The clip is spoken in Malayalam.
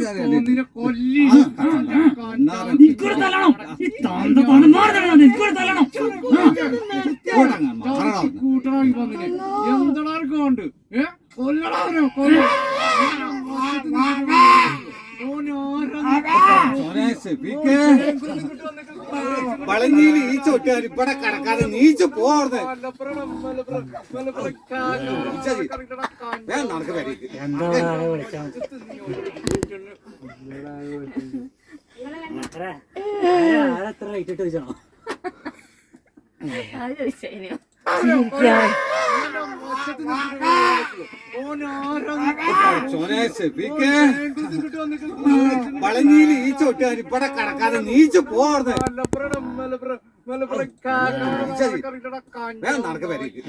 എന്താണ് വളഞ്ഞിയിൽ ഈ ചൊട്ടുകാർ ഇവിടെ കിടക്കാതെ നീച്ച് പോകരുത്. നടക്ക് വരിക്ക് വളഞ്ഞിയിൽ ഈ ചൊട്ടുകാർ ഇവിടെ കിടക്കാതെ നീച്ച് പോകരുത്. നടക്ക് വരിക്ക്